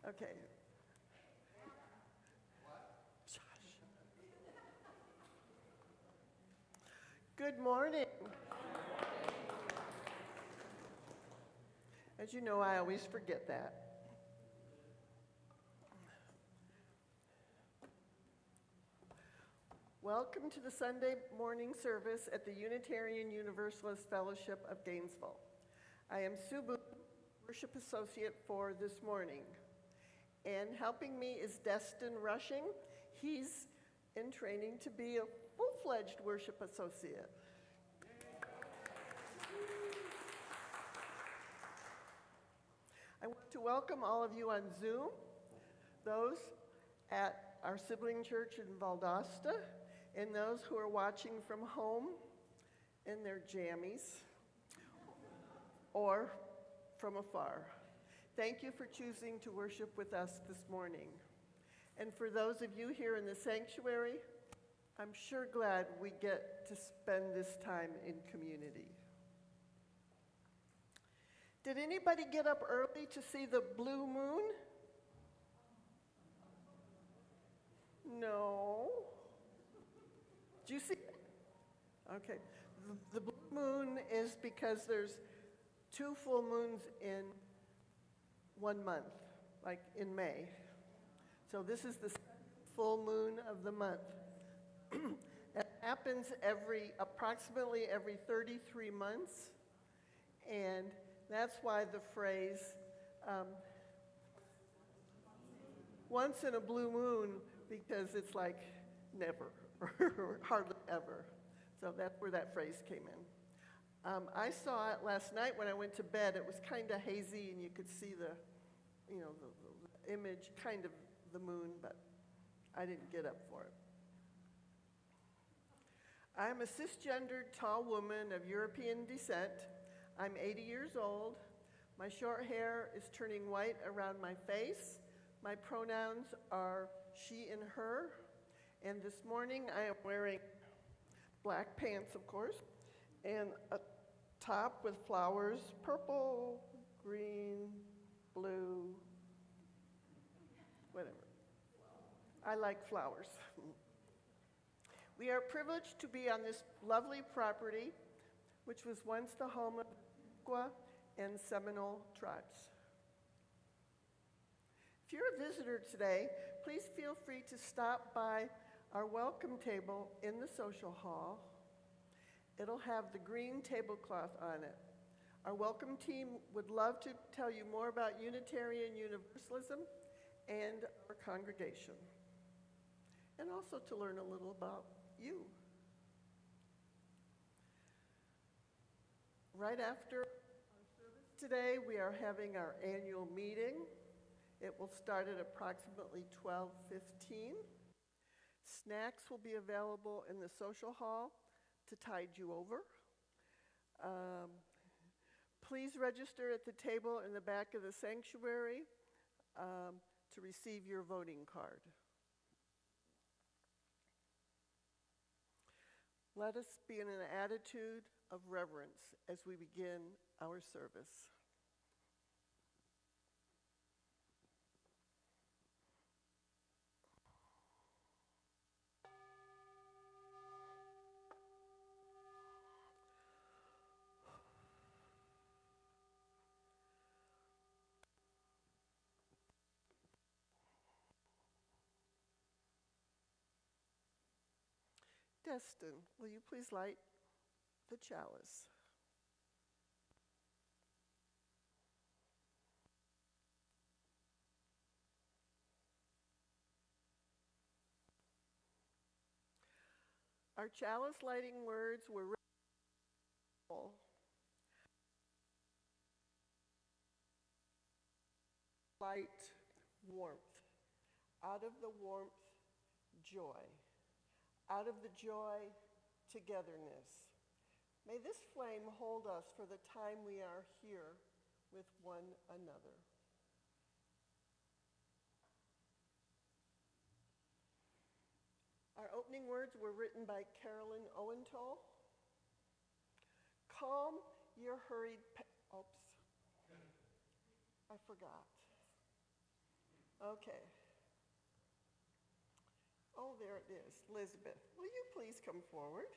Okay. Josh. Good morning. As you know, I always forget that. Welcome to the Sunday morning service at the Unitarian Universalist Fellowship of Gainesville. I am Sue Booth, Worship Associate for this morning. And helping me is Destin Rushing. He's in training to be a full-fledged worship associate. I want to welcome all of you on Zoom, those at our sibling church in Valdosta, and those who are watching from home in their jammies or from afar. Thank you for choosing to worship with us this morning. And for those of you here in the sanctuary, I'm sure glad we get to spend this time in community. Did anybody get up early to see the blue moon? No. Did you see it? Okay. The blue moon is because there's 2 full moons in 1 month, like in May. So this is the full moon of the month. It happens approximately every 33 months, and that's why the phrase, once in a blue moon, because it's like never, or hardly ever. So that's where that phrase came in. I saw it last night when I went to bed. It was kind of hazy, and you could see the image, kind of the moon, but I didn't get up for it. I'm a cisgendered tall woman of European descent. I'm 80 years old. My short hair is turning white around my face. My pronouns are she and her. And this morning I am wearing black pants, of course, and a top with flowers, purple, green, blue, whatever. I like flowers. We are privileged to be on this lovely property, which was once the home of the Iroquois and Seminole tribes. If you're a visitor today, please feel free to stop by our welcome table in the social hall. It'll have the green tablecloth on it. Our welcome team would love to tell you more about Unitarian Universalism and our congregation, and also to learn a little about you. Right after our service today, we are having our annual meeting. It will start at approximately 12:15. Snacks will be available in the social hall to tide you over. Please register at the table in the back of the sanctuary to receive your voting card. Let us be in an attitude of reverence as we begin our service. Destin, will you please light the chalice? Our chalice lighting words were written light, warmth. Out of the warmth, joy. Out of the joy, togetherness. May this flame hold us for the time we are here with one another. Our opening words were written by Carolyn Owenthal. Calm your hurried oops, I forgot. Okay. Oh, there it is. Elizabeth, will you please come forward?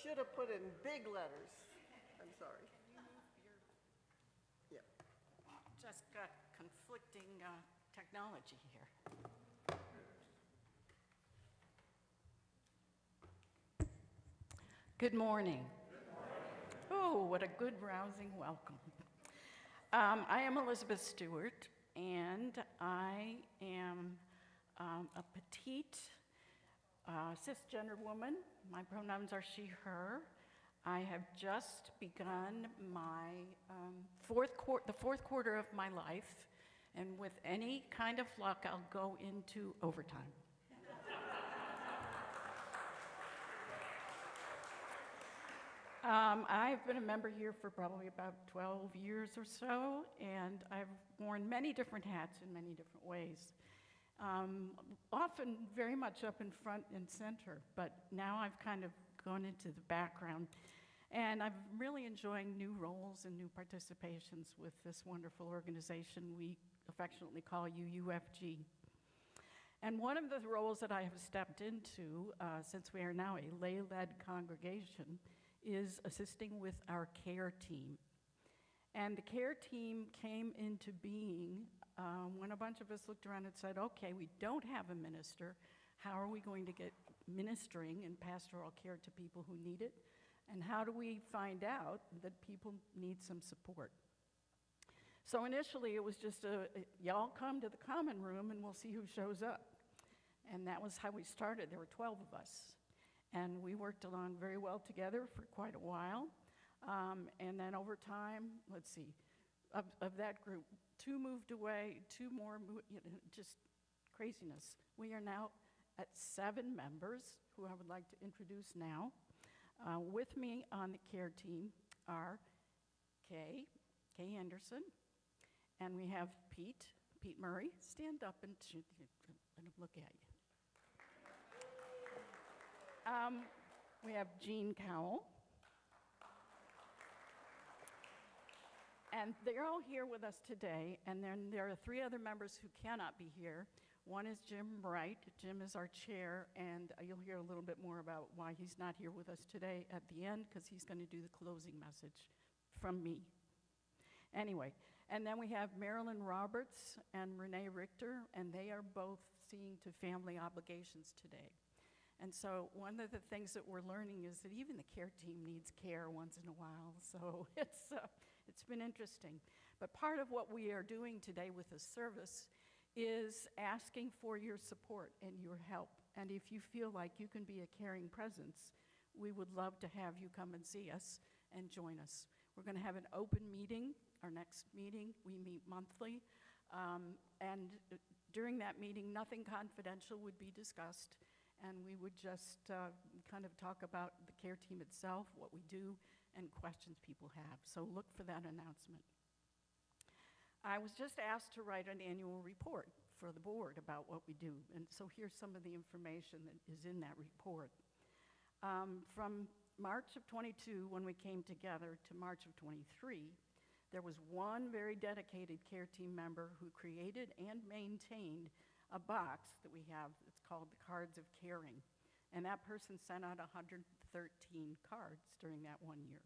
Should have put in big letters. I'm sorry. Yeah. Just got conflicting technology here. Good morning. Oh, what a good, rousing welcome. I am Elizabeth Stewart, and I am a petite cisgender woman. My pronouns are she, her. I have just begun my the fourth quarter of my life, and with any kind of luck, I'll go into overtime. I've been a member here for probably about 12 years or so, and I've worn many different hats in many different ways. Often very much up in front and center, but now I've kind of gone into the background. And I'm really enjoying new roles and new participations with this wonderful organization we affectionately call UUFG. And one of the roles that I have stepped into, since we are now a lay-led congregation, is assisting with our care team. And the care team came into being when a bunch of us looked around and said, okay, we don't have a minister. How are we going to get ministering and pastoral care to people who need it? And how do we find out that people need some support? So initially it was just y'all come to the common room and we'll see who shows up. And that was how we started. There were 12 of us. And we worked along very well together for quite a while. And then over time, let's see, of that group, 2 moved away, 2 more, just craziness. We are now at 7 members, who I would like to introduce now. With me on the care team are Kay Anderson, and we have Pete Murray. Stand up and let him look at you. We have Jean Cowell. And they're all here with us today, and then there are 3 other members who cannot be here. One is Jim Wright. Jim is our chair, and you'll hear a little bit more about why he's not here with us today at the end, because he's going to do the closing message from me. Anyway, and then we have Marilyn Roberts and Renee Richter, and they are both seeing to family obligations today. And so one of the things that we're learning is that even the care team needs care once in a while, so it's been interesting. But part of what we are doing today with this service is asking for your support and your help. And if you feel like you can be a caring presence, we would love to have you come and see us and join us. We're going to have an open meeting, our next meeting. We meet monthly. And during that meeting, nothing confidential would be discussed. And we would just kind of talk about the care team itself, what we do, and questions people have. So look for that announcement. I was just asked to write an annual report for the board about what we do. And so here's some of the information that is in that report. From March of 22, when we came together, to March of 23, there was one very dedicated care team member who created and maintained a box that we have. It's called the Cards of Caring. And that person sent out 113 cards during that one year.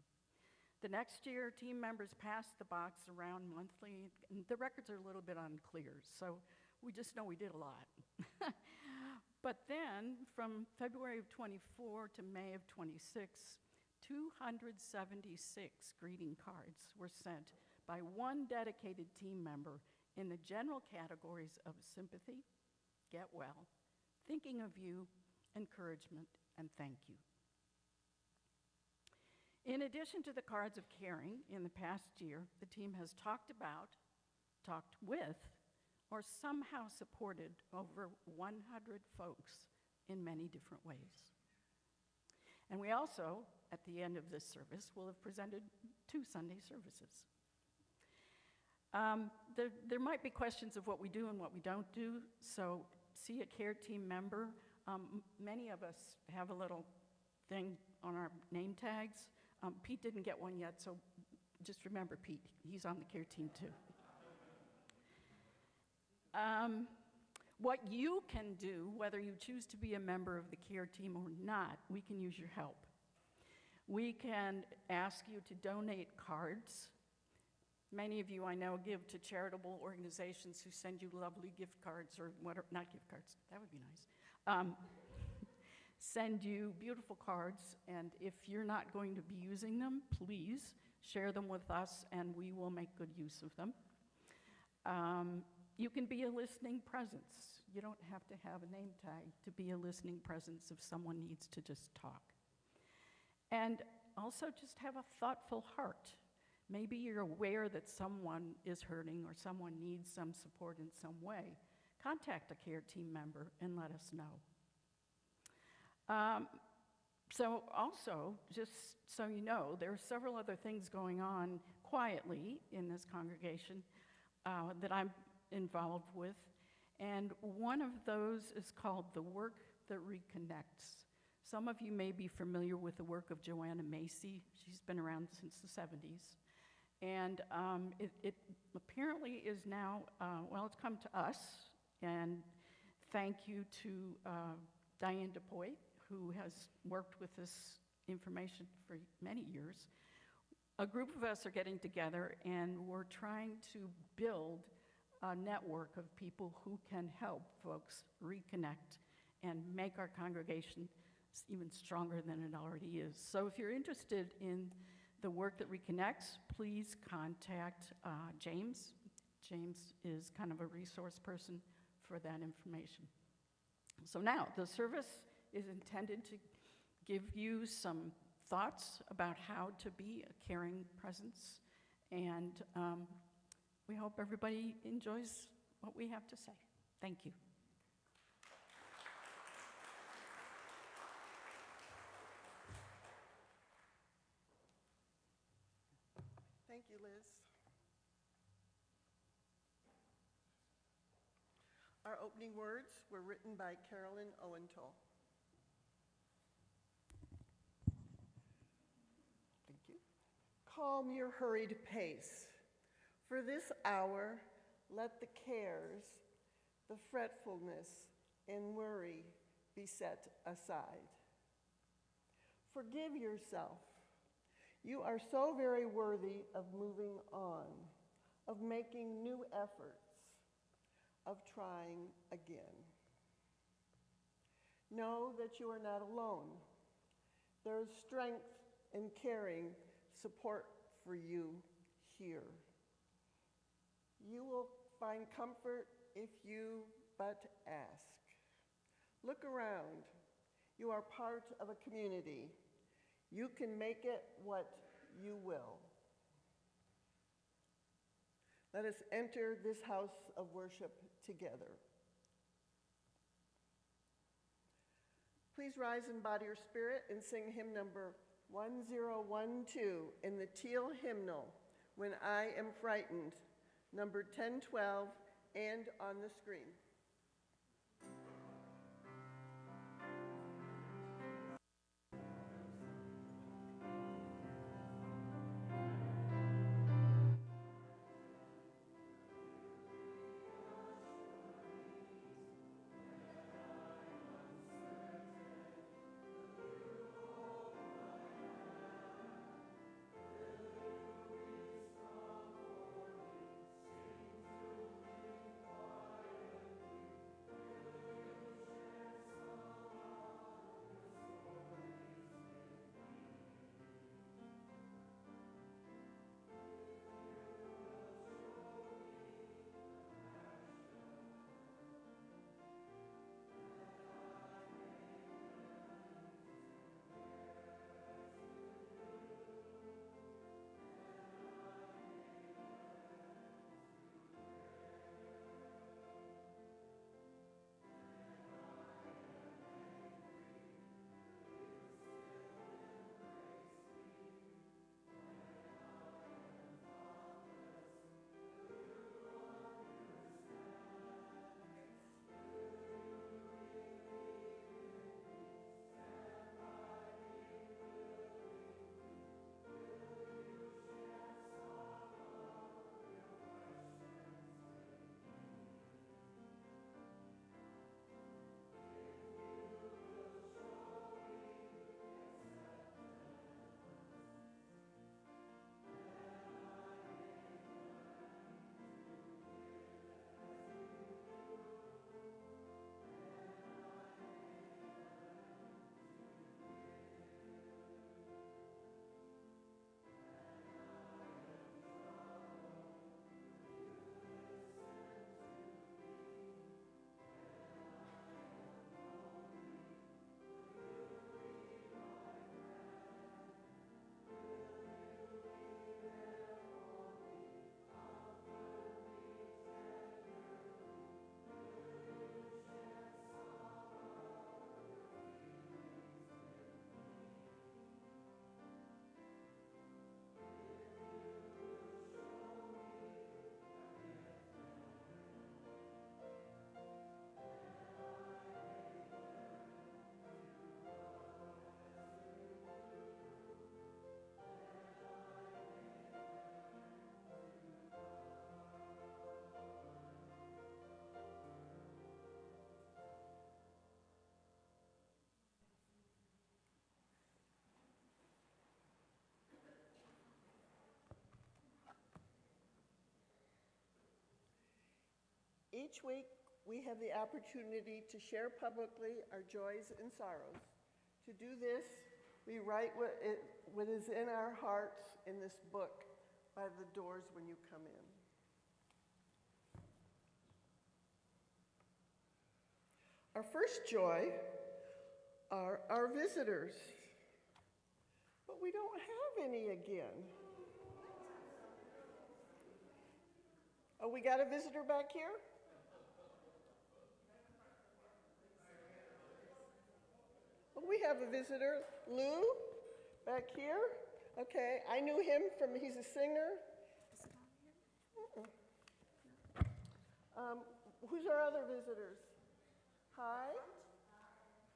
The next year, team members passed the box around monthly. And the records are a little bit unclear, so we just know we did a lot. But then, from February of 24 to May of 26, 276 greeting cards were sent by one dedicated team member in the general categories of sympathy, get well, thinking of you, encouragement, and thank you. In addition to the cards of caring, in the past year, the team has talked about, talked with, or somehow supported over 100 folks in many different ways. And we also, at the end of this service, will have presented 2 Sunday services. There might be questions of what we do and what we don't do, so see a care team member. Many of us have a little thing on our name tags. Pete didn't get one yet, so Just remember Pete, he's on the care team too. What you can do, whether you choose to be a member of the care team or not, we can use your help. We can ask you to donate cards. Many of you I know give to charitable organizations who send you lovely gift cards, or whatever, not gift cards, that would be nice. Send you beautiful cards, and if you're not going to be using them, please share them with us and we will make good use of them. You can be a listening presence. You don't have to have a name tag to be a listening presence if someone needs to just talk. And also just have a thoughtful heart. Maybe you're aware that someone is hurting or someone needs some support in some way. Contact a care team member and let us know. So also, just so you know, there are several other things going on quietly in this congregation that I'm involved with. And one of those is called the Work That Reconnects. Some of you may be familiar with the work of Joanna Macy. She's been around since the 70s. And it apparently is now, well, it's come to us. And thank you to Diane DuPoit, who has worked with this information for many years. A group of us are getting together and we're trying to build a network of people who can help folks reconnect and make our congregation even stronger than it already is. So if you're interested in the work that reconnects, please contact James. James is kind of a resource person for that information. So now, the service is intended to give you some thoughts about how to be a caring presence, and we hope everybody enjoys what we have to say. Thank you. Thank you, Liz. Our opening words were written by Carolyn Owenthal. Thank you. Calm your hurried pace. For this hour, let the cares, the fretfulness, and worry be set aside. Forgive yourself. You are so very worthy of moving on, of making new efforts, of trying again. Know that you are not alone. There is strength and caring support for you here. You will find comfort if you but ask. Look around. You are part of a community. You can make it what you will. Let us enter this house of worship together. Please rise in body or spirit and sing hymn number 1012 in the teal hymnal, When I Am Frightened, number 1012, and on the screen. Each week, we have the opportunity to share publicly our joys and sorrows. To do this, we write what is in our hearts in this book by the doors when you come in. Our first joy are our visitors. But we don't have any again. Oh, we got a visitor back here? Oh, we have a visitor, Lou, back here. Okay, I knew him from, he's a singer. Who's our other visitors? Hi,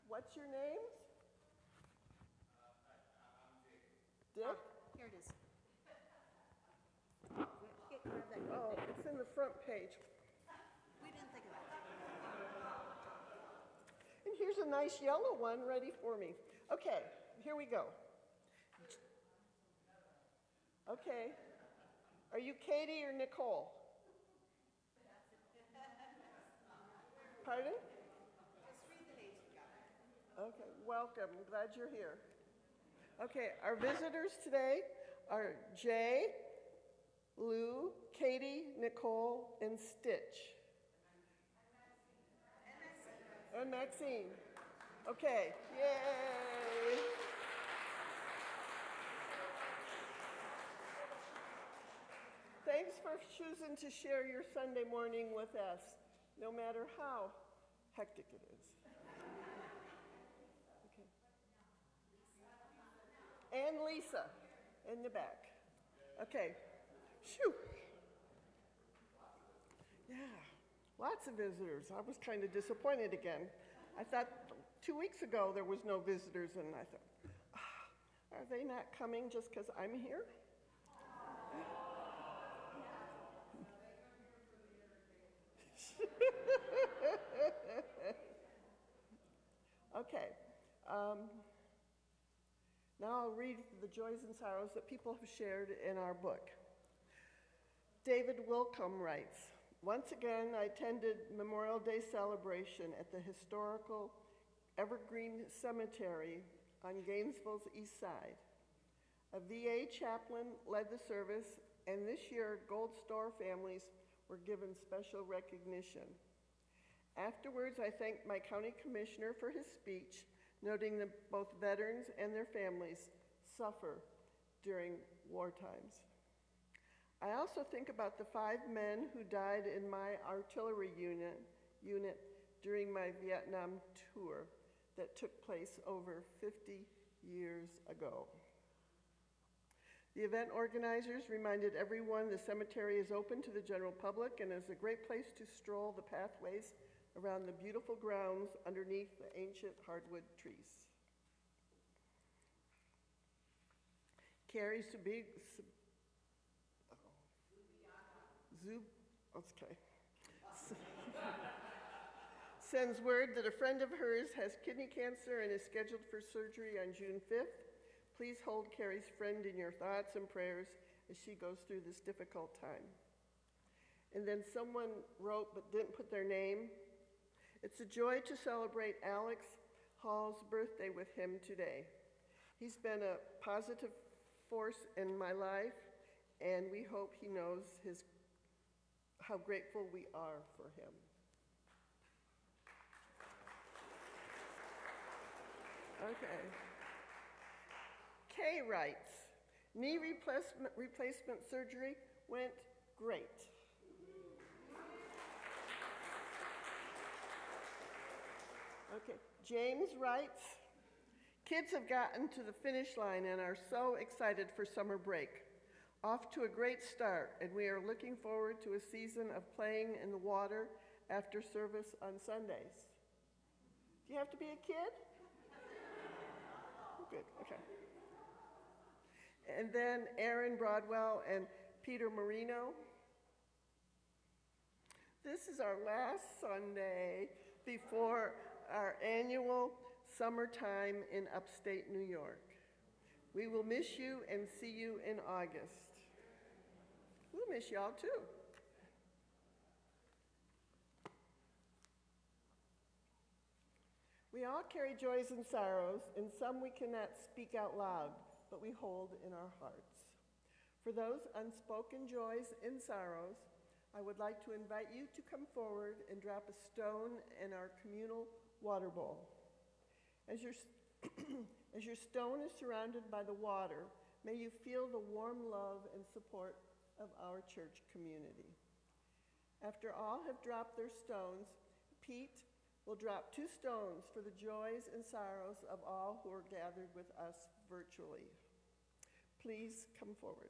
what's your name? Dick? Here it is. Oh, it's in the front page. We didn't think of that. And here's a nice yellow one ready for me. Okay, here we go. Okay, are you Katie or Nicole? Pardon? Just read the names we got. Okay, welcome. I'm glad you're here. Okay, our visitors today are Jay, Lou, Katie, Nicole, and Stitch. And Maxine. Okay, yay! Thanks for choosing to share your Sunday morning with us, no matter how hectic it is. Okay. And Lisa in the back. Okay. Shoo. Yeah, lots of visitors. I was kind of disappointed again. I thought 2 weeks ago there was no visitors, and I thought, are they not coming just because I'm here? Okay. Now I'll read the joys and sorrows that people have shared in our book. David Wilcombe writes, once again, I attended Memorial Day celebration at the historical Evergreen Cemetery on Gainesville's east side. A VA chaplain led the service, and this year, Gold Star families were given special recognition. Afterwards, I thanked my county commissioner for his speech, noting that both veterans and their families suffer during war times. I also think about the 5 men who died in my artillery unit during my Vietnam tour that took place over 50 years ago. The event organizers reminded everyone the cemetery is open to the general public and is a great place to stroll the pathways around the beautiful grounds underneath the ancient hardwood trees. Carrie sends word that a friend of hers has kidney cancer and is scheduled for surgery on June 5th. Please hold Carrie's friend in your thoughts and prayers as she goes through this difficult time. And then someone wrote but didn't put their name. It's a joy to celebrate Alex Hall's birthday with him today. He's been a positive force in my life, and we hope he knows how grateful we are for him. Okay. Kay writes, knee replacement surgery went great. Okay, James writes, kids have gotten to the finish line and are so excited for summer break. Off to a great start, and we are looking forward to a season of playing in the water after service on Sundays. Do you have to be a kid? Oh, good, okay. And then Aaron Broadwell and Peter Marino. This is our last Sunday before our annual summertime in upstate New York. We will miss you and see you in August. We'll miss y'all too. We all carry joys and sorrows, and some we cannot speak out loud, but we hold in our hearts. For those unspoken joys and sorrows, I would like to invite you to come forward and drop a stone in our communal water bowl. As your, as your stone is surrounded by the water, may you feel the warm love and support of our church community. After all have dropped their stones, Pete will drop 2 stones for the joys and sorrows of all who are gathered with us virtually. Please come forward.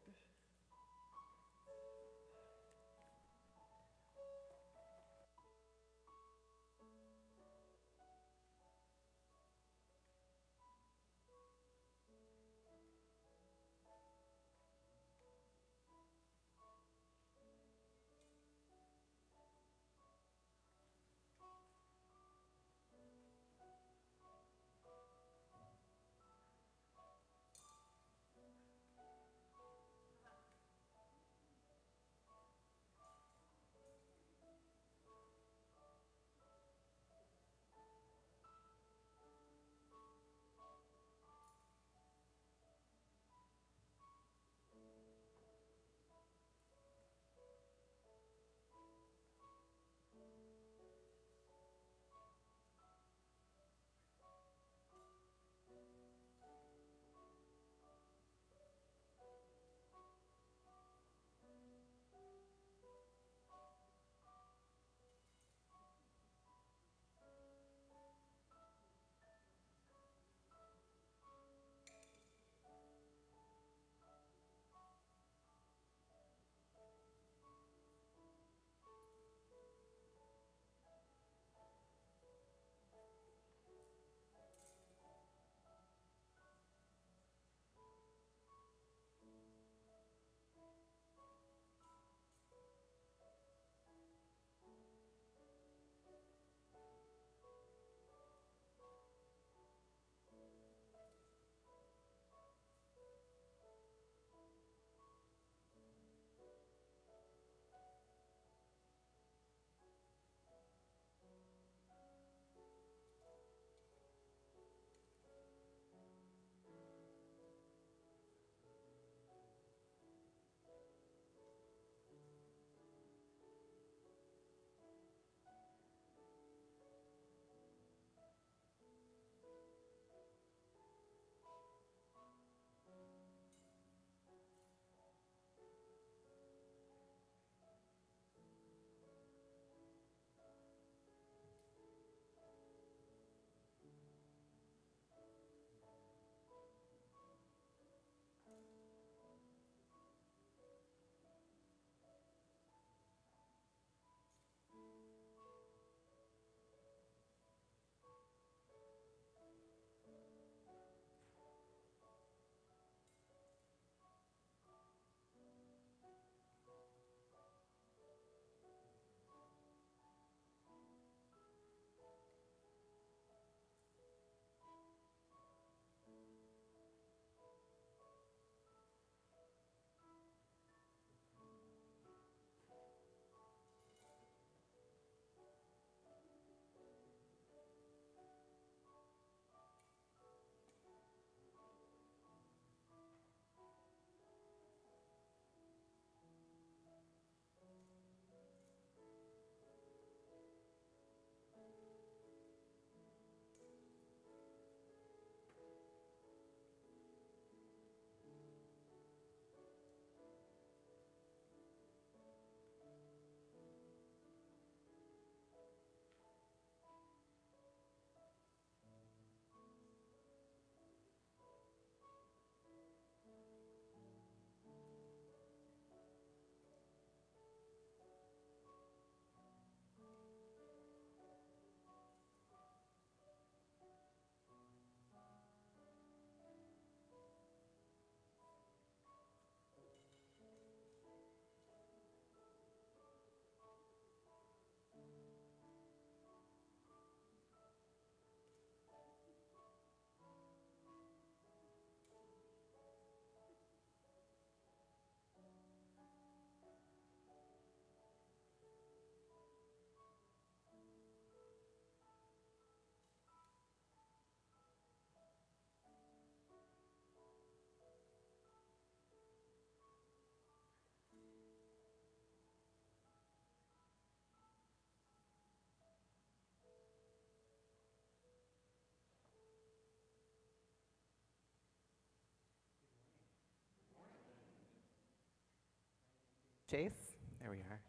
Chase, there we are.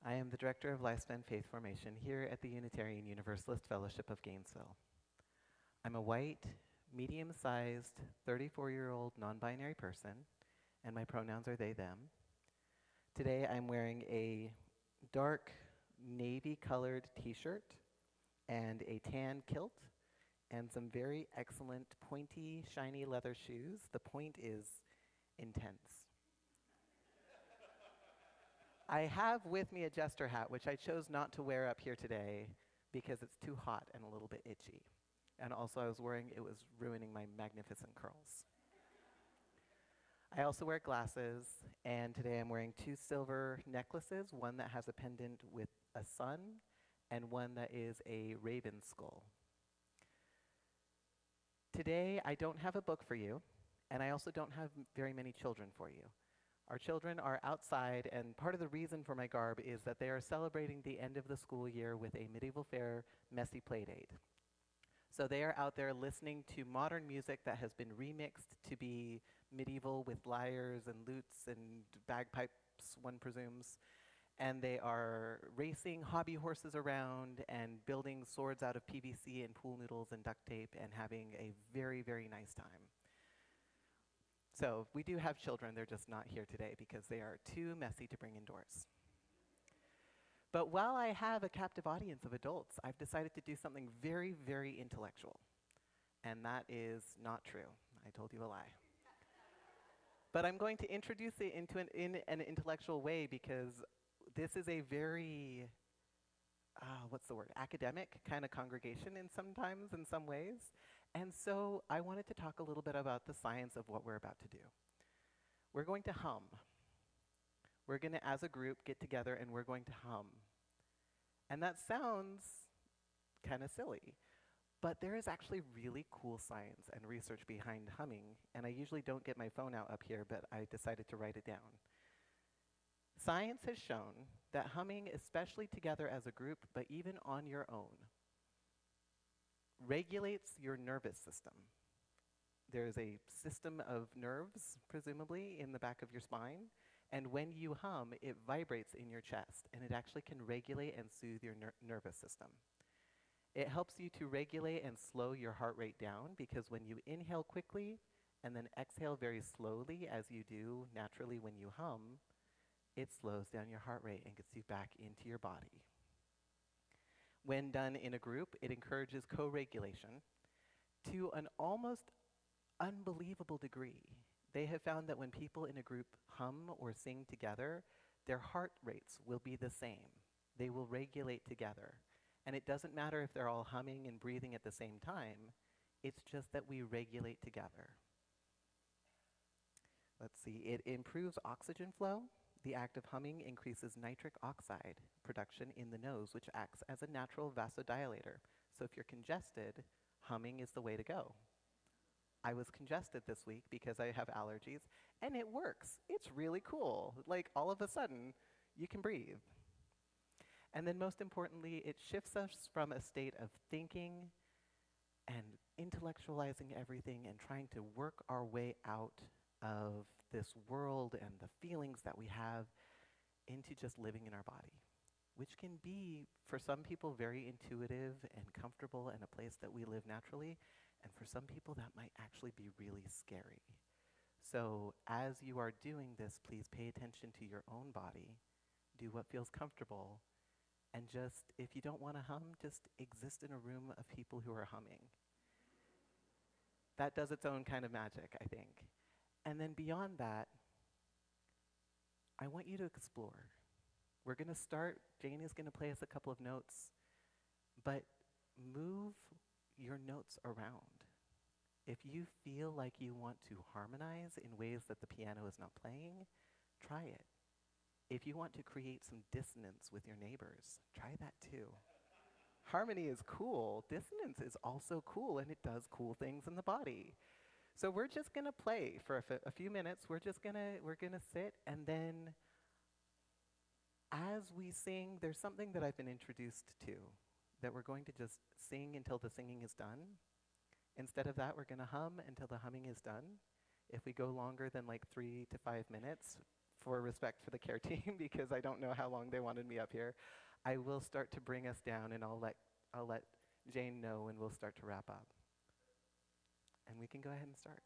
I am the Director of Lifespan Faith Formation here at the Unitarian Universalist Fellowship of Gainesville. I'm a white, medium-sized, 34-year-old non-binary person, and my pronouns are they, them. Today I'm wearing a dark navy-colored t-shirt and a tan kilt and some very excellent pointy, shiny leather shoes. The point is intense. I have with me a jester hat, which I chose not to wear up here today because it's too hot and a little bit itchy. And also I was worrying it was ruining my magnificent curls. I also wear glasses, and today I'm wearing 2 silver necklaces, one that has a pendant with a sun and one that is a raven skull. Today I don't have a book for you, and I also don't have very many children for you. Our children are outside, and part of the reason for my garb is that they are celebrating the end of the school year with a medieval fair messy play date. So they are out there listening to modern music that has been remixed to be medieval with lyres and lutes and bagpipes, one presumes. And they are racing hobby horses around and building swords out of PVC and pool noodles and duct tape and having a very, very nice time. So we do have children, they're just not here today because they are too messy to bring indoors. But while I have a captive audience of adults, I've decided to do something very, very intellectual. And that is not true. I told you a lie. But I'm going to introduce it in an intellectual way because this is a very, academic kind of congregation in some ways. And so I wanted to talk a little bit about the science of what we're about to do. We're going to hum. We're going to, as a group, get together and we're going to hum. And that sounds kind of silly, but there is actually really cool science and research behind humming, and I usually don't get my phone out up here, but I decided to write it down. Science has shown that humming, especially together as a group, but even on your own, regulates your nervous system. There's a system of nerves, presumably, in the back of your spine, and when you hum, it vibrates in your chest, and it actually can regulate and soothe your nervous system. It helps you to regulate and slow your heart rate down, because when you inhale quickly and then exhale very slowly, as you do naturally when you hum, it slows down your heart rate and gets you back into your body. When done in a group, it encourages co-regulation to an almost unbelievable degree. They have found that when people in a group hum or sing together, their heart rates will be the same. They will regulate together. And it doesn't matter if they're all humming and breathing at the same time, it's just that we regulate together. Let's see, it improves oxygen flow. The act of humming increases nitric oxide production in the nose, which acts as a natural vasodilator. So if you're congested, humming is the way to go. I was congested this week because I have allergies, and it works. It's really cool. Like, all of a sudden, you can breathe. And then most importantly, it shifts us from a state of thinking and intellectualizing everything and trying to work our way out of this world and the feelings that we have into just living in our body, which can be, for some people, very intuitive and comfortable and a place that we live naturally. And for some people, that might actually be really scary. So as you are doing this, please pay attention to your own body. Do what feels comfortable. And just, if you don't want to hum, just exist in a room of people who are humming. That does its own kind of magic, I think. And then beyond that, I want you to explore. We're going to start, Jane is going to play us a couple of notes, but move your notes around. If you feel like you want to harmonize in ways that the piano is not playing, try it. If you want to create some dissonance with your neighbors, try that too. Harmony is cool. Dissonance is also cool, and it does cool things in the body. So we're just going to play for a few minutes. We're going to sit, and then as we sing, there's something that I've been introduced to, that we're going to just sing until the singing is done. Instead of that, we're going to hum until the humming is done. If we go longer than like 3 to 5 minutes, for respect for the care team, because I don't know how long they wanted me up here, I will start to bring us down, and I'll let Jane know when we'll start to wrap up. And we can go ahead and start.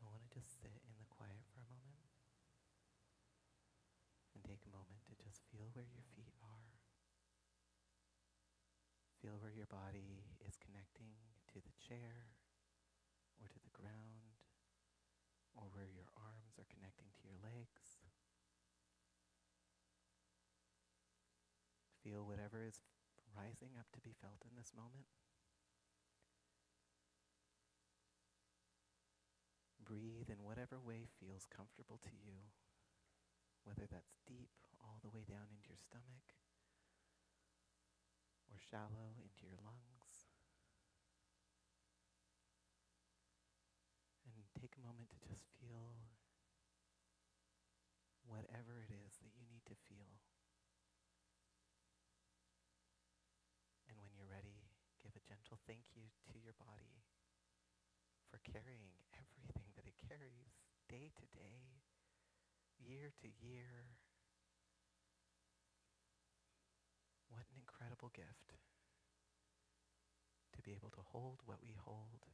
I want to just sit in the quiet for a moment and take a moment to just feel where your feet are. Feel where your body is connecting to the chair or to the ground, or where your arms are connecting to your legs. Feel whatever is rising up to be felt in this moment. Breathe in whatever way feels comfortable to you, whether that's deep all the way down into your stomach or shallow into your lungs. And take a moment to just feel whatever it is that you need to feel. And when you're ready, give a gentle thank you to your body for carrying everything that it carries day to day, year to year. What an incredible gift to be able to hold what we hold,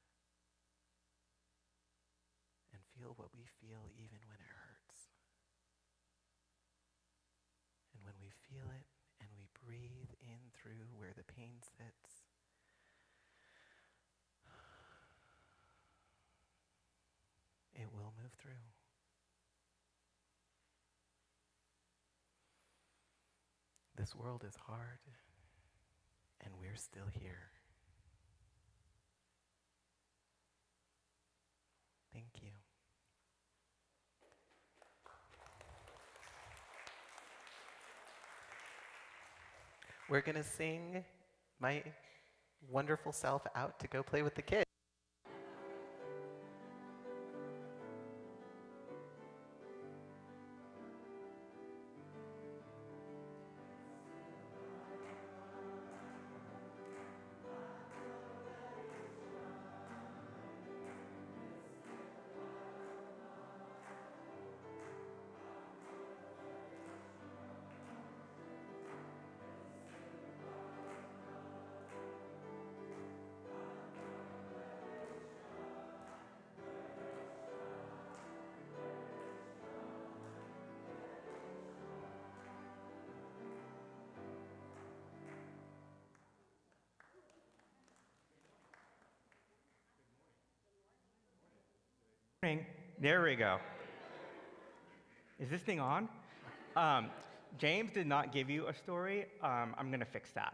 feel what we feel even when it hurts. And when we feel it and we breathe in through where the pain sits, it will move through. This world is hard, and we're still here. Thank you. We're going to sing my wonderful self out to go play with the kids. There we go. Is this thing on? James did not give you a story. I'm going to fix that.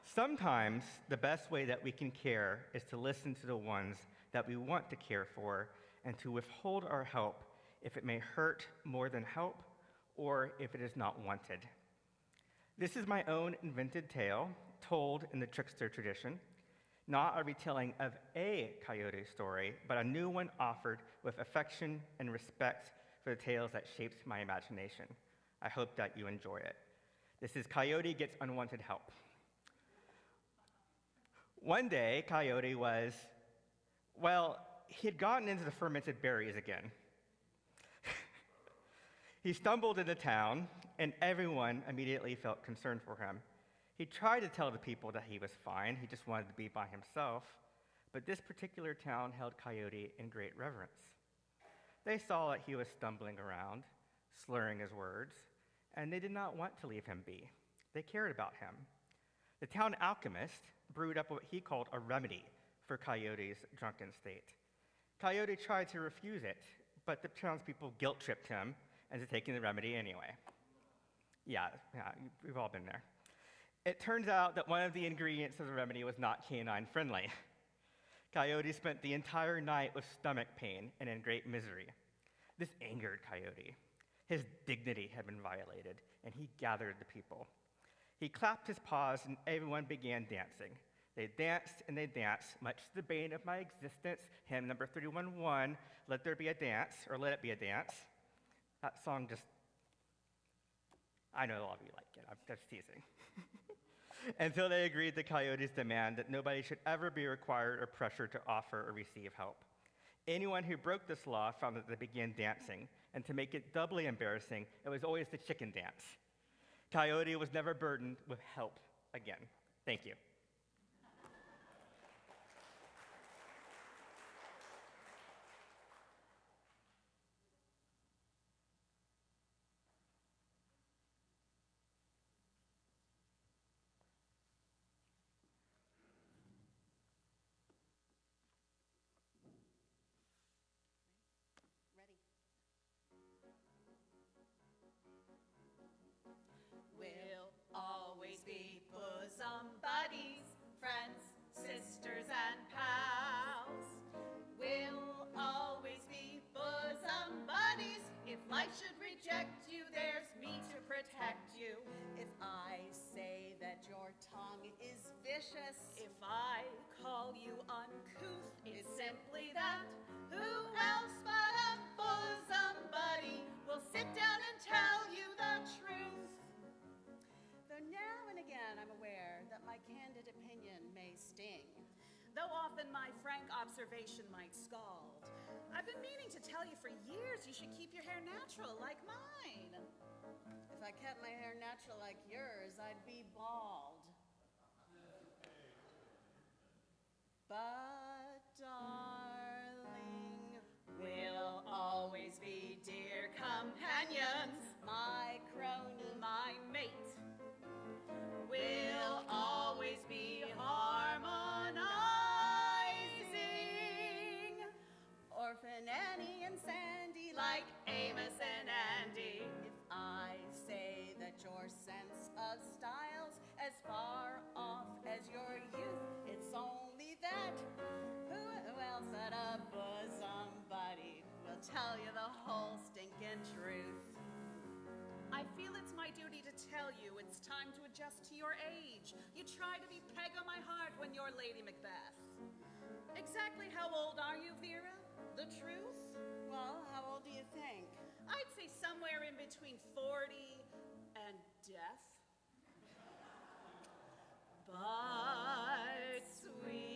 Sometimes the best way that we can care is to listen to the ones that we want to care for and to withhold our help if it may hurt more than help or if it is not wanted. This is my own invented tale told in the trickster tradition. Not a retelling of a coyote story, but a new one offered with affection and respect for the tales that shaped my imagination. I hope that you enjoy it. This is Coyote Gets Unwanted Help. One day, Coyote he had gotten into the fermented berries again. He stumbled into town, and everyone immediately felt concerned for him. He tried to tell the people that he was fine, he just wanted to be by himself, but this particular town held Coyote in great reverence. They saw that he was stumbling around, slurring his words, and they did not want to leave him be. They cared about him. The town alchemist brewed up what he called a remedy for Coyote's drunken state. Coyote tried to refuse it, but the townspeople guilt-tripped him into taking the remedy anyway. Yeah, we've all been there. It turns out that one of the ingredients of the remedy was not canine friendly. Coyote spent the entire night with stomach pain and in great misery. This angered Coyote. His dignity had been violated, and he gathered the people. He clapped his paws, and everyone began dancing. They danced and they danced, much to the bane of my existence. Hymn number 311, Let There Be a Dance, or Let It Be a Dance. That song just, I know a lot of you like it. I'm just teasing. Until they agreed to Coyote's demand that nobody should ever be required or pressured to offer or receive help. Anyone who broke this law found that they began dancing, and to make it doubly embarrassing, it was always the chicken dance. Coyote was never burdened with help again. Thank you. Ready? We'll always be bosom buddies, friends, sisters, and pals. We'll always be bosom buddies. If life should reject you, there's me to protect you. If I say that your tongue is vicious, If I call you uncouth, it's simply that. Who else but a bosom buddy will sit down and tell you the truth? though now and again I'm aware that my candid opinion may sting. Though often my frank observation might scald. I've been meaning to tell you for years you should keep your hair natural like mine. If I kept my hair natural like yours, I'd be bald. But, darling, tell you the whole stinking truth. I feel it's my duty to tell you it's time to adjust to your age. You try to be peg on my heart when you're Lady Macbeth. Exactly how old are you, Vera? The truth? Well, how old do you think? I'd say somewhere in between 40 and death. But, sweetie,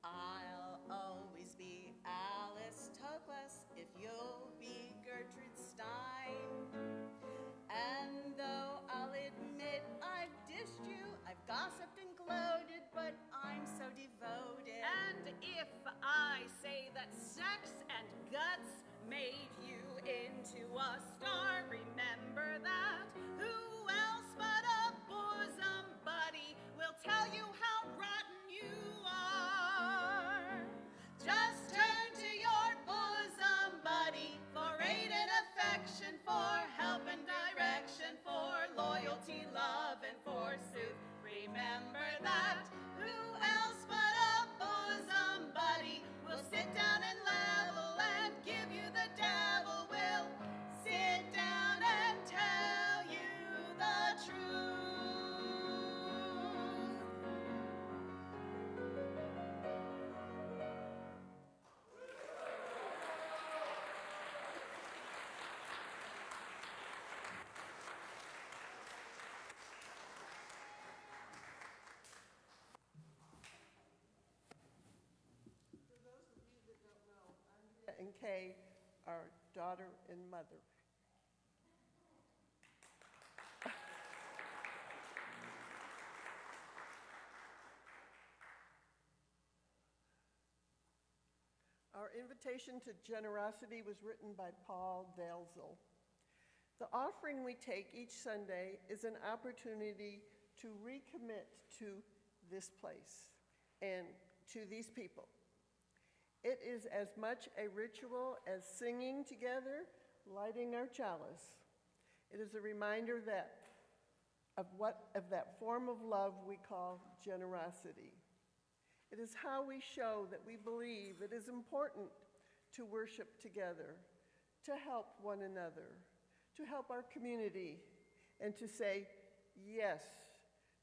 I'll always be Alice Toklas if you'll be Gertrude Stein. And though I'll admit I've dished you, I've gossiped and gloated, but I'm so devoted. and if I say that sex and guts made you into a star, remember that. Who else but a bosom buddy will tell you how rotten you are? Just turn to your bosom buddy for aid and affection, for help and direction, for loyalty, love, and forsooth. Remember that. Who else but a bosom buddy will sit down and level and give you the devil, will sit down and tell you the truth. And Kay are daughter and mother. Our invitation to generosity was written by Paul Dalzell. The offering we take each Sunday is an opportunity to recommit to this place and to these people. It is as much a ritual as singing together, lighting our chalice. It is a reminder of that form of love we call generosity. It is how we show that we believe it is important to worship together, to help one another, to help our community, and to say yes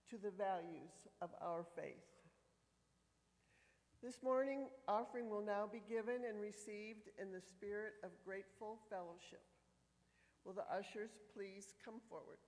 to the values of our faith. This morning, offering will now be given and received in the spirit of grateful fellowship. Will the ushers please come forward?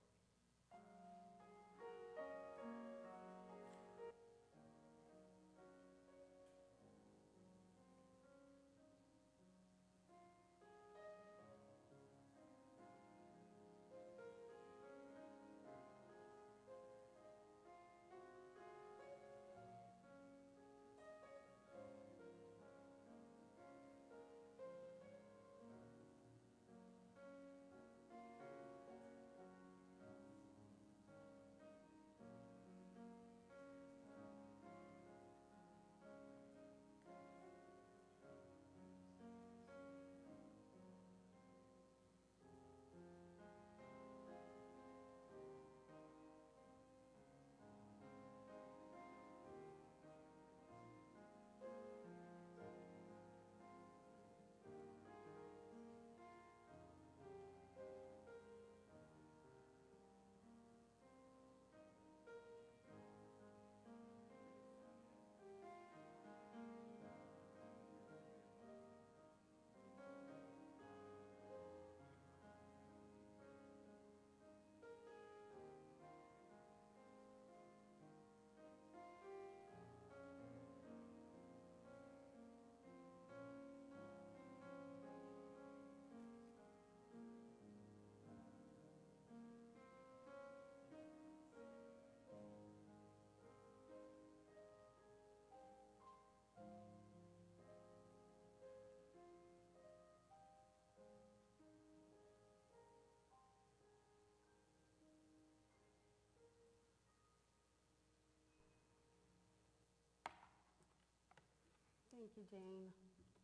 Thank you, Jane.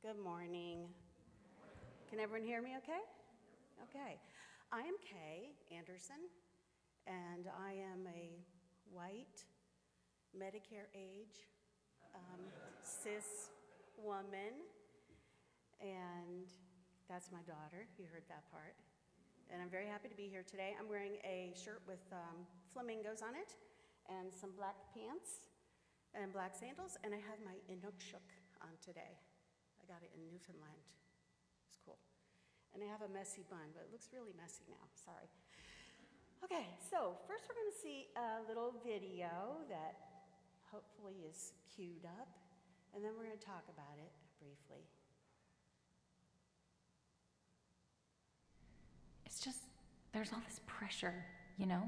Good morning. Can everyone hear me okay? Okay. I am Kay Anderson, and I am a white, Medicare age, cis woman, And that's my daughter. You heard that part. And I'm very happy to be here today. I'm wearing a shirt with flamingos on it and some black pants and black sandals, and I have my Inukshuk on today. I got it in Newfoundland. It's cool. And I have a messy bun, but it looks really messy now. Sorry. Okay, so first we're going to see a little video that hopefully is queued up, and then we're going to talk about it briefly. It's just, there's all this pressure, you know?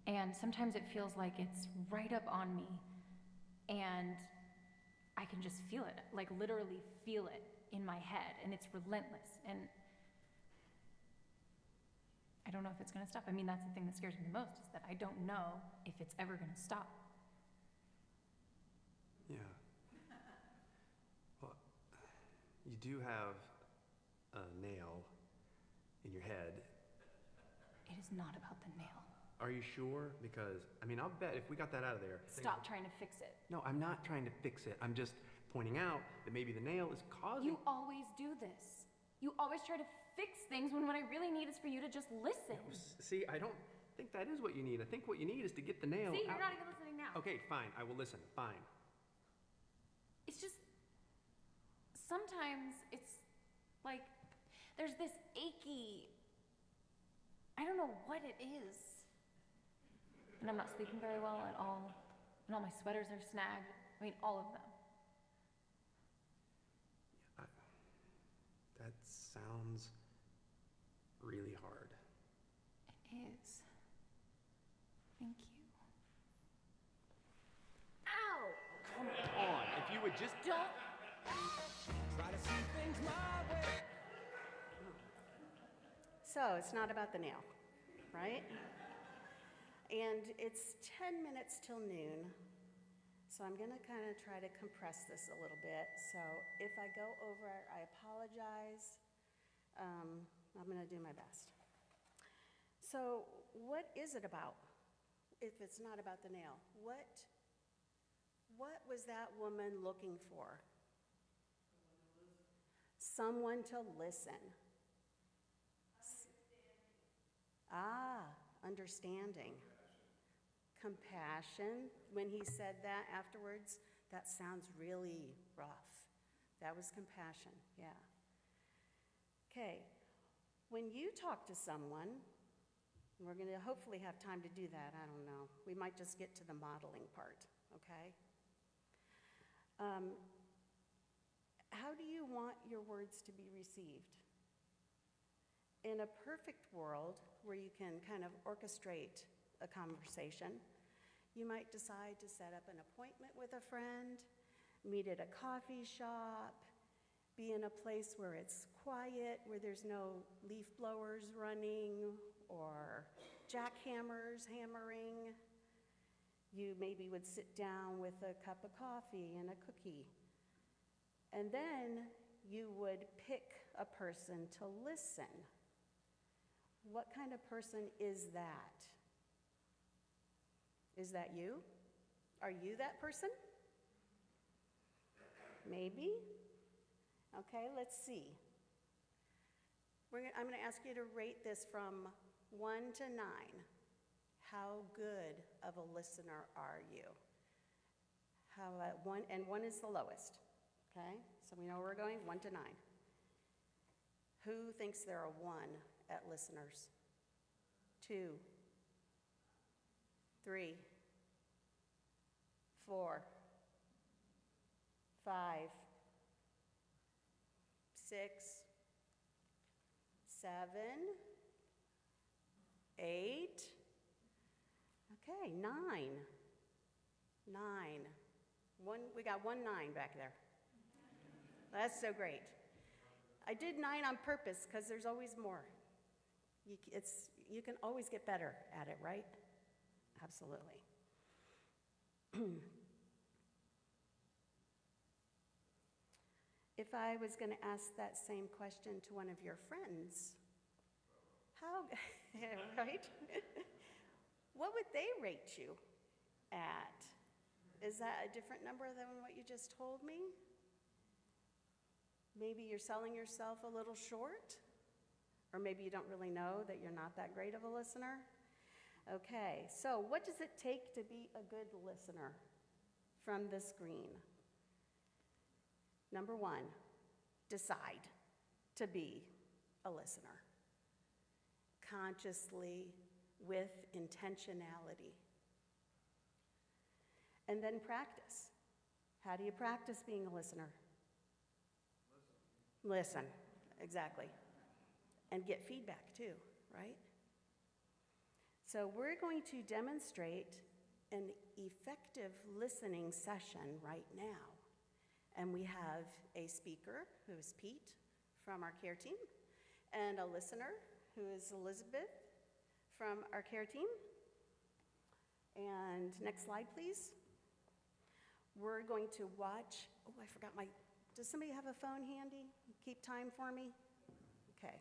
And sometimes it feels like it's right up on me, and I can just feel it, like literally feel it in my head, and it's relentless. And I don't know if it's gonna stop. I mean, that's the thing that scares me the most, is that I don't know if it's ever gonna stop. Yeah. Well, you do have a nail in your head. It is not about the nail. Are you sure? Because, I mean, I'll bet if we got that out of there. Stop trying to fix it. No, I'm not trying to fix it. I'm just pointing out that maybe the nail is causing. You always do this. You always try to fix things when what I really need is for you to just listen. No, see, I don't think that is what you need. I think what you need is to get the nail See, out. you're not even listening now. Okay, fine. I will listen. Fine. It's just, sometimes it's like, there's this achy, I don't know what it is. And I'm not sleeping very well at all. And all my sweaters are snagged. I mean, all of them. That sounds really hard. It is. Thank you. Ow! Come on, if you would just. Don't. So it's not about the nail, right? And it's 10 minutes till noon, so I'm gonna kind of try to compress this a little bit. So if I go over, I apologize. I'm gonna do my best. So what is it about, if it's not about the nail? What was that woman looking for? Someone to listen. Understanding. Compassion. When he said that afterwards, that sounds really rough. That was compassion, yeah. Okay, when you talk to someone, we're gonna hopefully have time to do that, I don't know. We might just get to the modeling part, okay? How do you want your words to be received? In a perfect world where you can kind of orchestrate a conversation, you might decide to set up an appointment with a friend, meet at a coffee shop, be in a place where it's quiet, where there's no leaf blowers running or jackhammers hammering. You maybe would sit down with a cup of coffee and a cookie. And then you would pick a person to listen. What kind of person is that? Is that you? Are you that person? Maybe? Okay, let's see. I'm going to ask you to rate this from 1 to 9. How good of a listener are you? How about 1? And 1 is the lowest. Okay, so we know where we're going, 1 to 9. Who thinks they're a 1 at listeners? 2, 3, 4, 5, 6, 7, 8, okay, 9. 9. We got 1 9 back there. That's so great. I did 9 on purpose because there's always more. You can always get better at it, right? Absolutely. If I was going to ask that same question to one of your friends, how, right? What would they rate you at? Is that a different number than what you just told me? Maybe you're selling yourself a little short, or maybe you don't really know that you're not that great of a listener. Okay, so what does it take to be a good listener from the screen? Number one, decide to be a listener, consciously, with intentionality. And then practice. How do you practice being a listener? Listen, exactly. And get feedback too, right? So we're going to demonstrate an effective listening session right now. And we have a speaker, who is Pete, from our care team, and a listener, who is Elizabeth, from our care team. And next slide, please. We're going to watch, oh, I forgot my, does somebody have a phone handy? Keep time for me? Okay.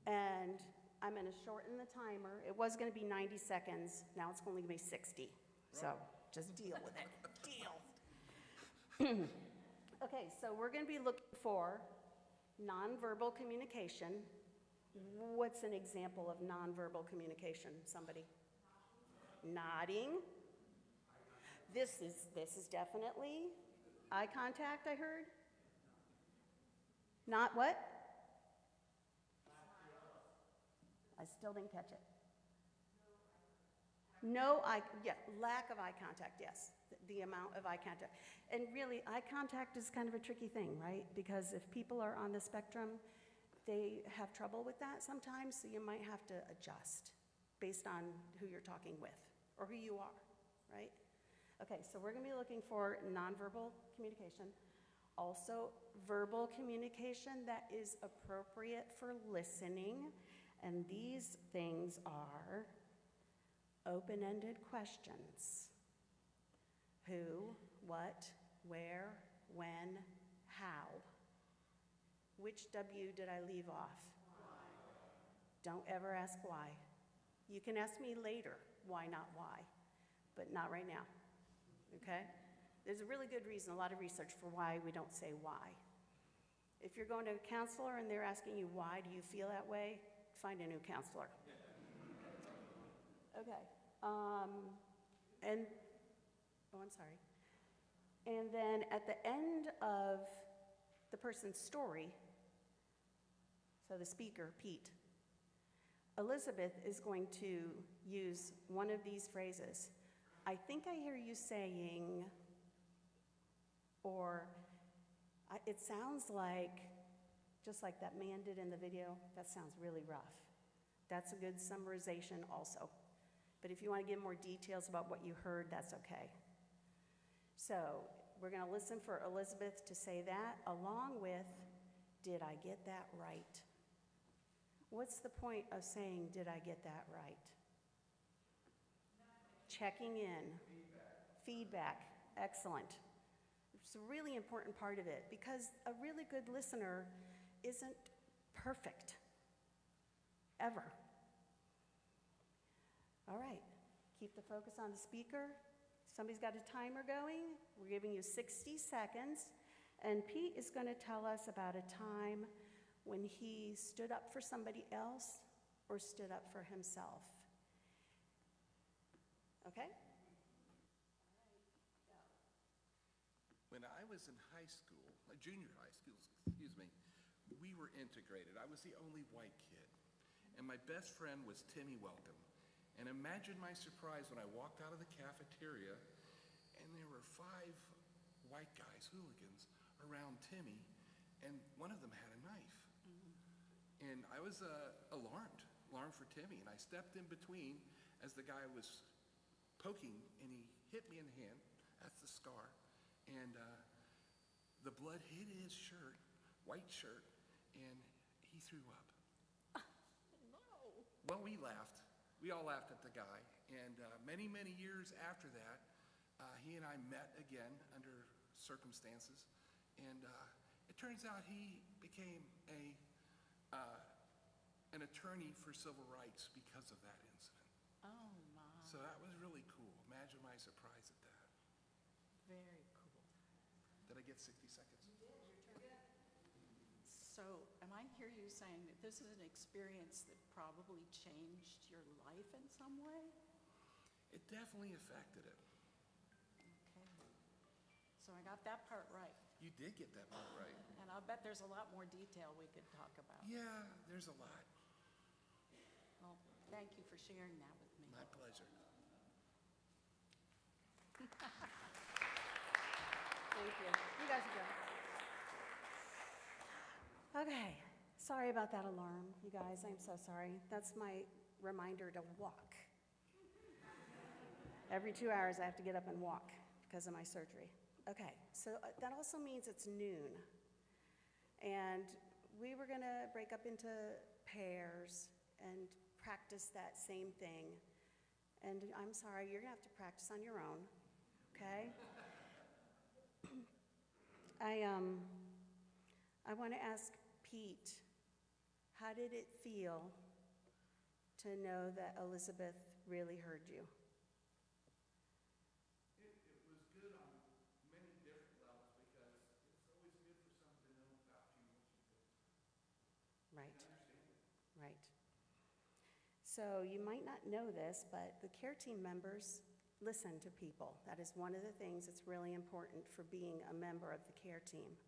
And I'm going to shorten the timer. It was going to be 90 seconds. Now it's only going to be 60. So just deal with it. Deal. Okay, so we're going to be looking for nonverbal communication. What's an example of nonverbal communication? Somebody? Nodding. This is definitely eye contact, I heard. Not what? I still didn't catch it. No eye, yeah, lack of eye contact, yes. The amount of eye contact. And really, eye contact is kind of a tricky thing, right? Because if people are on the spectrum, they have trouble with that sometimes, so you might have to adjust based on who you're talking with or who you are, right? Okay, so we're going to be looking for nonverbal communication. Also, verbal communication that is appropriate for listening. And these things are open-ended questions. Who, what, where, when, how. Which W did I leave off? Why. Don't ever ask why. You can ask me later, why not why, but not right now, okay? There's a really good reason, a lot of research for why we don't say why. If you're going to a counselor and they're asking you why do you feel that way, find a new counselor. Okay, oh, I'm sorry. And then at the end of the person's story, so the speaker, Pete, Elizabeth is going to use one of these phrases. I think I hear you saying, or it sounds like, just like that man did in the video, that sounds really rough. That's a good summarization also. But if you want to give more details about what you heard, that's okay. So we're going to listen for Elizabeth to say that, along with, did I get that right? What's the point of saying, did I get that right? Checking in. Feedback. Excellent. It's a really important part of it, because a really good listener isn't perfect, ever. All right, keep the focus on the speaker. Somebody's got a timer going. We're giving you 60 seconds, and Pete is going to tell us about a time when he stood up for somebody else or stood up for himself. Okay? When I was in high school, junior high school, excuse me, we were integrated. I was the only white kid. And my best friend was Timmy Welcome. And imagine my surprise when I walked out of the cafeteria and there were 5 white guys, hooligans, around Timmy, and one of them had a knife. And I was alarmed for Timmy, and I stepped in between as the guy was poking, and he hit me in the hand. That's the scar. And the blood hit his shirt, white shirt, and he threw up. No. Well, we laughed. We all laughed at the guy. And many, many years after that, he and I met again under circumstances. And it turns out he became an attorney for civil rights because of that incident. Oh, my. So that was really cool. Imagine my surprise at that. Very cool. Did I get 60 seconds? You did. Your turn. So am I hear you saying that this is an experience that probably changed your life in some way? It definitely affected it. Okay. So I got that part right. You did get that part right. And I'll bet there's a lot more detail we could talk about. Yeah, there's a lot. Well, thank you for sharing that with me. My pleasure. Thank you. You guys are good. Okay. Sorry about that alarm, you guys. I'm so sorry. That's my reminder to walk. Every 2 hours, I have to get up and walk because of my surgery. Okay, so that also means it's noon. And we were going to break up into pairs and practice that same thing. And I'm sorry, you're going to have to practice on your own, okay? I want to ask Pete, how did it feel to know that Elizabeth really heard you? It was good on many different levels because it's always good for someone to know about you what you do. Right, And understand it. right. So you might not know this, but the care team members listen to people. That is one of the things that's really important for being a member of the care team.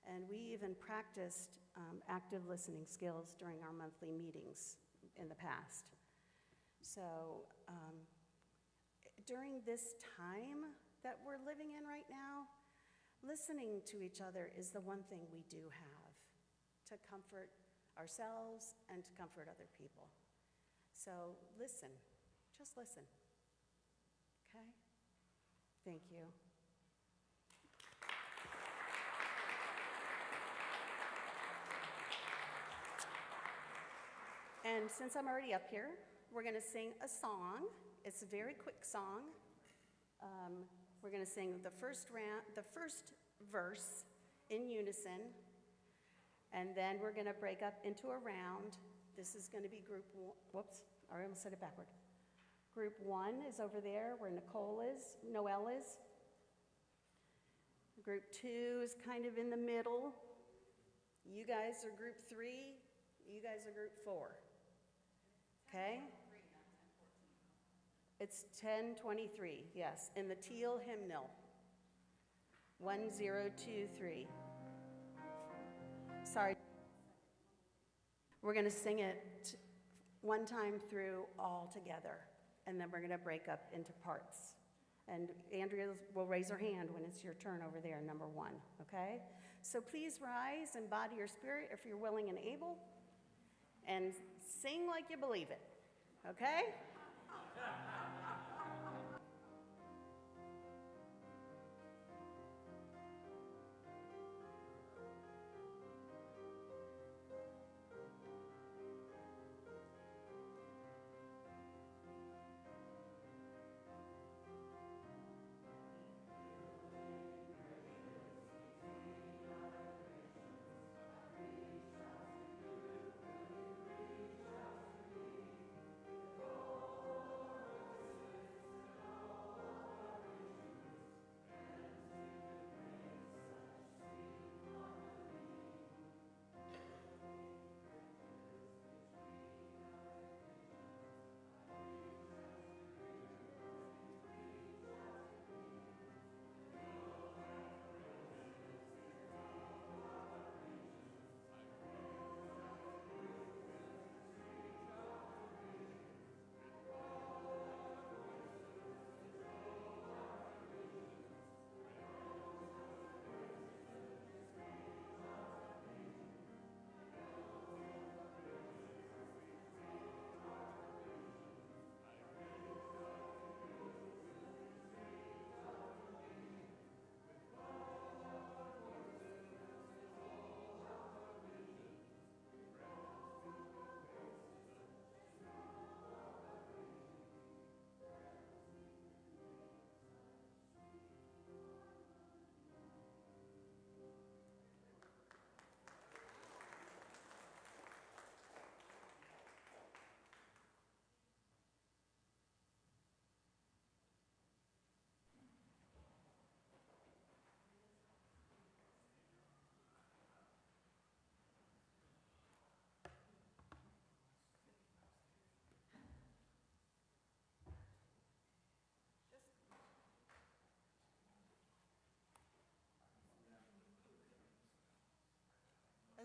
And we even practiced active listening skills during our monthly meetings in the past. So during this time that we're living in right now, listening to each other is the one thing we do have to comfort ourselves and to comfort other people. So listen, just listen, okay? Thank you. And since I'm already up here, we're going to sing a song. It's a very quick song. We're going to sing the first verse in unison, and then we're going to break up into a round. This is going to be group one. Whoops, I almost said it backward. Group 1 is over there where Noelle is. Group 2 is kind of in the middle. You guys are group 3. You guys are group 4. Okay? It's 10:23, yes, in the teal hymnal. 1023. Sorry. We're going to sing it one time through all together, and then we're going to break up into parts. And Andrea will raise her hand when it's your turn over there, number 1, okay? So please rise and body your spirit if you're willing and able, and sing like you believe it, okay?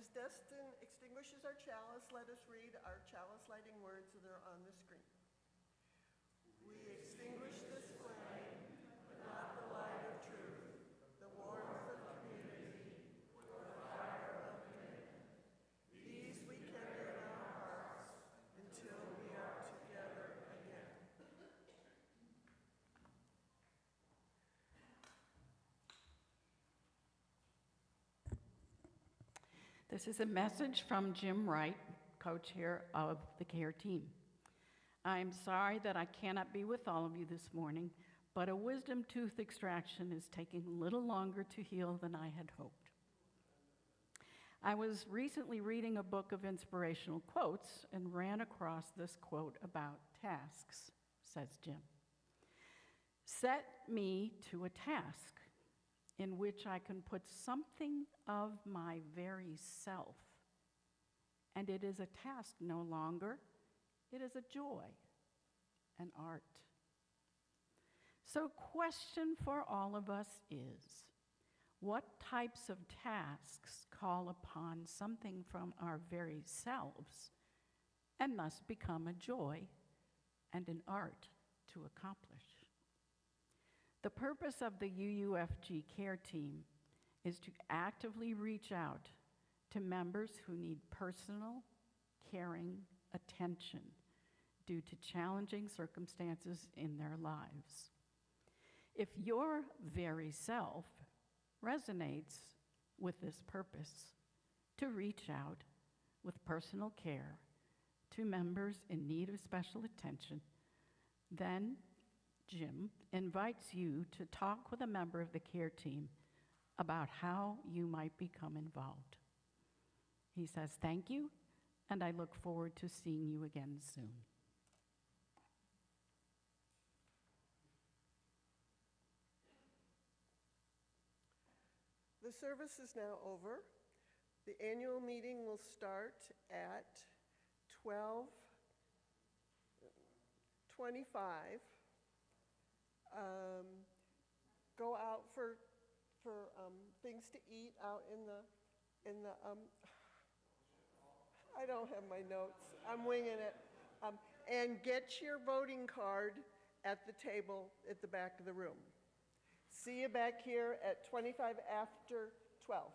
As Destin extinguishes our chalice, let us read our chalice lighting words that are on the screen. We extinguish this flame, but not the light of truth, the warmth of community, or the fire of commitment. These we kindle in our hearts until we are together again. This is a message from Jim Wright, co-chair of the CARE team. I'm sorry that I cannot be with all of you this morning, but a wisdom tooth extraction is taking a little longer to heal than I had hoped. I was recently reading a book of inspirational quotes and ran across this quote about tasks, says Jim. Set me to a task in which I can put something of my very self. And it is a task no longer, it is a joy, an art. So question for all of us is, what types of tasks call upon something from our very selves and thus become a joy and an art to accomplish? The purpose of the UUFG CARE team is to actively reach out to members who need personal, caring attention due to challenging circumstances in their lives. If your very self resonates with this purpose, to reach out with personal care to members in need of special attention, then Jim invites you to talk with a member of the CARE team about how you might become involved. He says thank you, and I look forward to seeing you again soon. The service is now over. The annual meeting will start at 12:25. Go out for things to eat out in the I don't have my notes. I'm winging it. And get your voting card at the table at the back of the room. See you back here at 25 after 12.